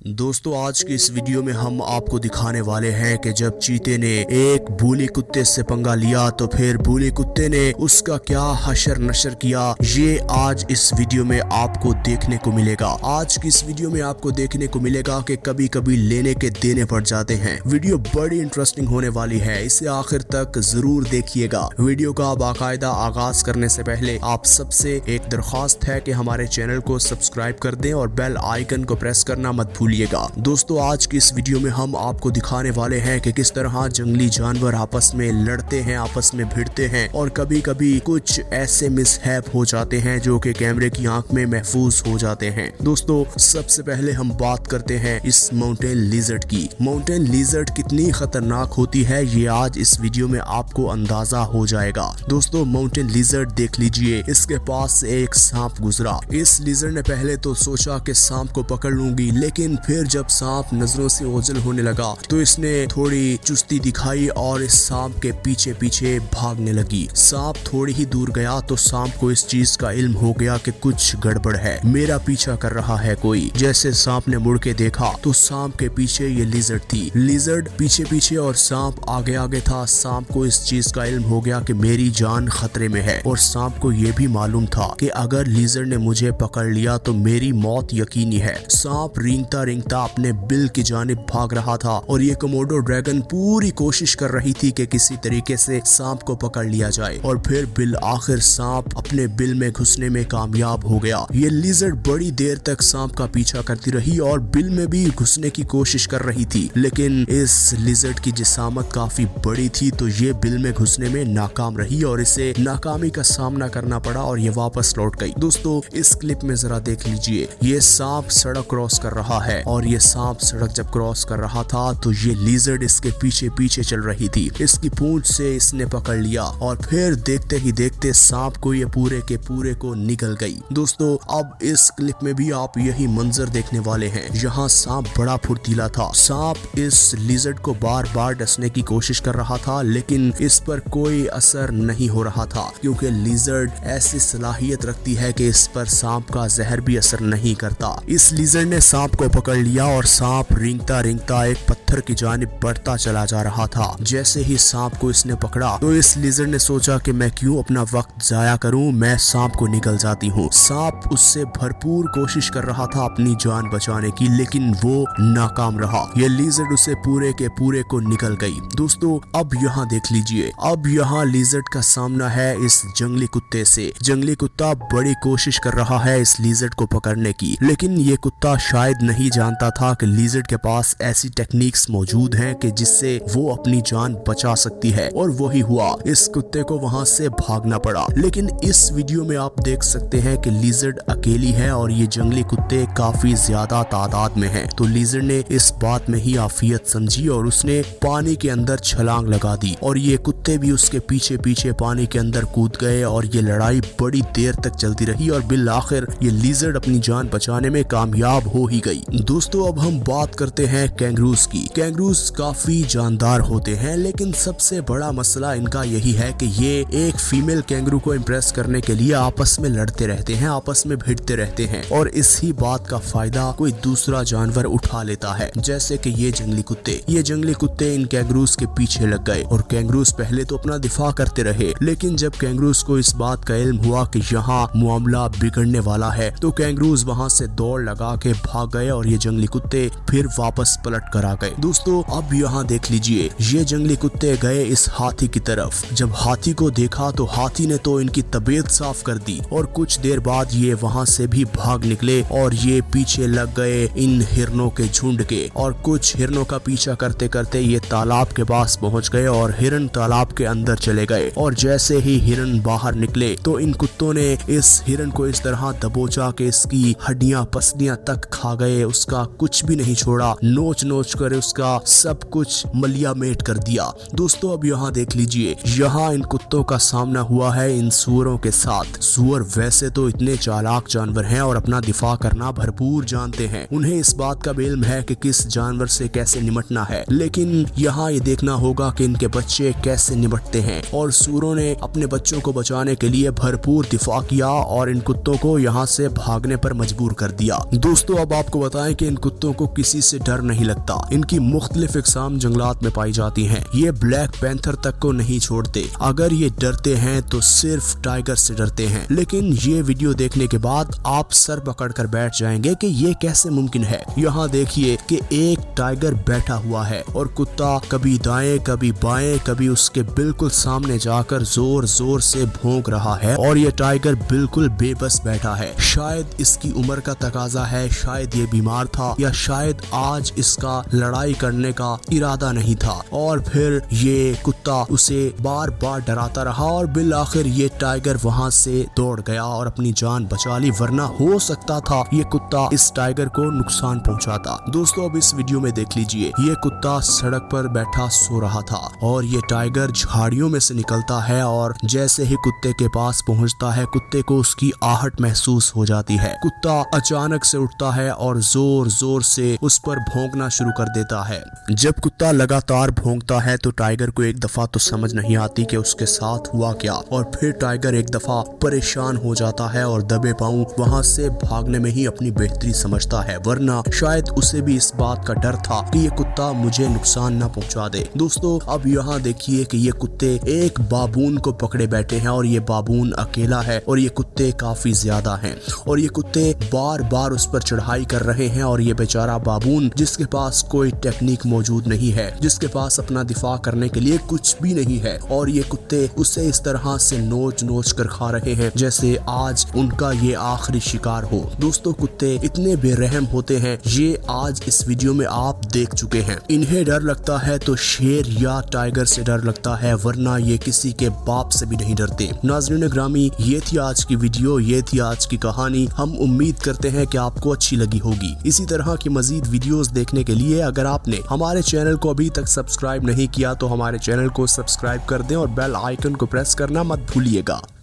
दोस्तों आज की इस वीडियो में हम आपको दिखाने वाले हैं कि जब चीते ने एक बूली कुत्ते से पंगा लिया तो फिर बूली कुत्ते ने उसका क्या हशर नशर किया, ये आज इस वीडियो में आपको देखने को मिलेगा। आज की इस वीडियो में आपको देखने को मिलेगा कि कभी कभी लेने के देने पड़ जाते हैं। वीडियो बड़ी इंटरेस्टिंग होने वाली है, इसे आखिर तक जरूर देखिएगा। वीडियो का बाकायदा आगाज करने से पहले आप सबसे एक दरख्वास्त है कि हमारे चैनल को सब्सक्राइब कर दें और बेल आइकन को प्रेस करना मत भूलिएगा। दोस्तों आज की इस वीडियो में हम आपको दिखाने वाले हैं कि किस तरह जंगली जानवर आपस में लड़ते हैं, आपस में भिड़ते हैं और कभी कभी कुछ ऐसे मिसहैप हो जाते हैं जो कि कैमरे की आंख में महफूज हो जाते हैं। दोस्तों सबसे पहले हम बात करते हैं इस माउंटेन लिजर्ड की। माउंटेन लिजर्ड कितनी खतरनाक होती है ये आज इस वीडियो में आपको अंदाजा हो जाएगा। दोस्तों माउंटेन लिजर्ड देख लीजिए, इसके पास से एक सांप गुजरा। इस लिजर्ड ने पहले तो सोचा कि सांप को पकड़ लूंगी, लेकिन फिर जब सांप नजरों से ओझल होने लगा तो इसने थोड़ी चुस्ती दिखाई और इस सांप के पीछे पीछे भागने लगी। सांप थोड़ी ही दूर गया तो सांप को इस चीज का इल्म हो गया कि कुछ गड़बड़ है, मेरा पीछा कर रहा है कोई। जैसे सांप ने मुड़ के देखा तो सांप के पीछे ये लिजर्ड थी। लिजर्ड पीछे पीछे और सांप आगे आगे था। सांप को इस चीज का इल्म हो गया कि मेरी जान खतरे में है और सांप को ये भी मालूम था कि अगर लिजर्ड ने मुझे पकड़ लिया तो मेरी मौत यकीनी है। सांप रेंगता रेंगता अपने बिल की जानिब भाग रहा था और ये कोमोडो ड्रैगन पूरी कोशिश कर रही थी कि किसी तरीके से सांप को पकड़ लिया जाए और फिर बिल आखिर सांप अपने बिल में घुसने में कामयाब हो गया। ये लिजर्ड बड़ी देर तक सांप का पीछा करती रही और बिल में भी घुसने की कोशिश कर रही थी, लेकिन इस लिजर्ड की जिसामत काफी बड़ी थी तो ये बिल में घुसने में नाकाम रही और इसे नाकामी का सामना करना पड़ा और ये वापस लौट गई। दोस्तों इस क्लिप में जरा देख लीजिए, ये सांप सड़क क्रॉस कर रहा है और ये सांप सड़क जब क्रॉस कर रहा था तो ये लिजर्ड इसके पीछे पीछे चल रही थी। इसकी पूंछ से इसने पकड़ लिया और फिर देखते ही देखते सांप को ये पूरे के पूरे को निगल गई। दोस्तों अब इस क्लिप में भी आप यही मंजर देखने वाले हैं। यहाँ सांप बड़ा फुर्तीला था। सांप इस लिजर्ड को बार बार डसने की कोशिश कर रहा था, लेकिन इस पर कोई असर नहीं हो रहा था क्योंकि लिजर्ड ऐसी सलाहियत रखती है कि इस पर सांप का जहर भी असर नहीं करता। इस लिजर्ड ने सांप को पकड़ लिया और सांप रेंगता रेंगता एक पत्थर की जानिब बढ़ता चला जा रहा था। जैसे ही सांप को इसने पकड़ा तो इस लिजर्ड ने सोचा कि मैं क्यों अपना वक्त जाया करूं, मैं सांप को निगल जाती हूँ। सांप उससे भरपूर कोशिश कर रहा था अपनी जान बचाने की, लेकिन वो नाकाम रहा। ये लिजर्ड उसे पूरे के पूरे को निगल गई। दोस्तों अब यहाँ देख लीजिए, अब यहाँ लिजर्ड का सामना है इस जंगली कुत्ते से। जंगली कुत्ता बड़ी कोशिश कर रहा है इस लिजर्ड को पकड़ने की, लेकिन ये कुत्ता शायद नहीं जानता था कि लिजर्ड के पास ऐसी टेक्निक्स मौजूद हैं कि जिससे वो अपनी जान बचा सकती है और वही हुआ। इस कुत्ते को वहां से भागना पड़ा। लेकिन इस वीडियो में आप देख सकते हैं कि लिजर्ड अकेली है और ये जंगली कुत्ते काफी ज्यादा तादाद में हैं। तो लिजर्ड ने इस बात में ही आफियत समझी और उसने पानी के अंदर छलांग लगा दी और ये कुत्ते भी उसके पीछे पीछे पानी के अंदर कूद गए और ये लड़ाई बड़ी देर तक चलती रही और बिल आखिर ये लिजर्ड अपनी जान बचाने में कामयाब हो ही गई। दोस्तों अब हम बात करते हैं कैंगरूज की। कैंगरूज काफी जानदार होते हैं, लेकिन सबसे बड़ा मसला इनका यही है कि ये एक फीमेल कैंगरू को इम्प्रेस करने के लिए आपस में लड़ते रहते हैं, आपस में भिड़ते रहते हैं और इसी बात का फायदा कोई दूसरा जानवर उठा लेता है। जैसे कि ये जंगली कुत्ते इन कैंगरूज के पीछे लग गए और कैंगरूज पहले तो अपना दिफा करते रहे, लेकिन जब कैंगरूज को इस बात का इल्म हुआ कि यहाँ मामला बिगड़ने वाला है तो कैंगरूज वहाँ से दौड़ लगा के भाग गए और ये जंगली कुत्ते फिर वापस पलट कर आ गए। दोस्तों अब यहाँ देख लीजिए, ये जंगली कुत्ते गए इस हाथी की तरफ। जब हाथी को देखा तो हाथी ने तो इनकी तबीयत साफ कर दी और कुछ देर बाद ये वहाँ से भी भाग निकले और ये पीछे लग गए इन हिरनों के झुंड के और कुछ हिरनों का पीछा करते करते ये तालाब के पास पहुँच गए और हिरन तालाब के अंदर चले गए और जैसे ही हिरन बाहर निकले तो इन कुत्तों ने इस हिरन को इस तरह दबोचा कि इसकी हड्डियां पसलियां तक खा गए, उसका कुछ भी नहीं छोड़ा, नोच नोच कर उसका सब कुछ मलिया मेट कर दिया। दोस्तों अब यहाँ देख लीजिए, यहाँ इन कुत्तों का सामना हुआ है इन सूअरों के साथ। सूअर वैसे तो इतने चालाक जानवर हैं और अपना दिफा करना भरपूर जानते हैं, उन्हें इस बात का इल्म है कि किस जानवर से कैसे निपटना है, लेकिन यहाँ ये देखना होगा कि इनके बच्चे कैसे निपटते हैं और सूअरों ने अपने बच्चों को बचाने के लिए भरपूर दिफा किया और इन कुत्तों को यहाँ से भागने पर मजबूर कर दिया। दोस्तों अब आपको बताएं कि इन कुत्तों को किसी से डर नहीं लगता। इनकी मुख्तलिफ इकसाम जंगलात में पाई जाती हैं। ये ब्लैक पैंथर तक को नहीं छोड़ते। अगर ये डरते हैं तो सिर्फ टाइगर से डरते हैं। लेकिन ये वीडियो देखने के बाद आप सर पकड़ कर बैठ जाएंगे कि ये कैसे मुमकिन है। यहाँ देखिए कि एक टाइगर बैठा हुआ है और कुत्ता कभी दाएं कभी बाएं कभी उसके बिल्कुल सामने जाकर जोर जोर से भौंक रहा है और ये टाइगर बिल्कुल बेबस बैठा है। शायद इसकी उम्र का तकाजा है, शायद ये बीमार था या शायद आज इसका लड़ाई करने का इरादा नहीं था। और फिर ये कुत्ता उसे बार बार डराता रहा और बिल आखिर ये टाइगर वहाँ से दौड़ गया और अपनी जान बचा ली, वरना हो सकता था ये कुत्ता इस टाइगर को नुकसान पहुंचाता। दोस्तों अब इस वीडियो में देख लीजिए, ये कुत्ता सड़क पर बैठा सो रहा था और ये टाइगर झाड़ियों में से निकलता है और जैसे ही कुत्ते के पास पहुंचता है कुत्ते को उसकी आहट महसूस हो जाती है। कुत्ता अचानक से उठता है और जोर जोर से उस पर भौंकना शुरू कर देता है। जब कुत्ता लगातार भौंकता है तो टाइगर को एक दफा तो समझ नहीं आती कि उसके साथ हुआ क्या, और फिर टाइगर एक दफा परेशान हो जाता है और दबे पांव वहां से भागने में ही अपनी बेहतरी समझता है, वरना शायद उसे भी इस बात का डर था कि ये कुत्ता मुझे नुकसान न पहुंचा दे। दोस्तों अब यहाँ देखिए कि ये कुत्ते एक बाबून को पकड़े बैठे हैं और ये बाबून अकेला है और ये कुत्ते काफी ज्यादा हैं और ये कुत्ते बार बार उस पर चढ़ाई कर रहे हैं और ये बेचारा बाबून जिसके पास कोई टेक्निक मौजूद नहीं है, जिसके पास अपना दिफा करने के लिए कुछ भी नहीं है, और ये कुत्ते उसे इस तरह से नोच नोच कर खा रहे हैं जैसे आज उनका ये आखिरी शिकार हो। दोस्तों कुत्ते इतने बेरहम होते हैं, ये आज इस वीडियो में आप देख चुके हैं। इन्हें डर लगता है तो शेर या टाइगर से डर लगता है, वरना ये किसी के बाप से भी नहीं डरते। नाज़रीन ग्रामी, ये थी आज की वीडियो, ये थी आज की कहानी। हम उम्मीद करते हैं कि आपको अच्छी लगी होगी। इसी तरह की मजीद वीडियोस देखने के लिए अगर आपने हमारे चैनल को अभी तक सब्सक्राइब नहीं किया तो हमारे चैनल को सब्सक्राइब कर दें और बेल आइकन को प्रेस करना मत भूलिएगा।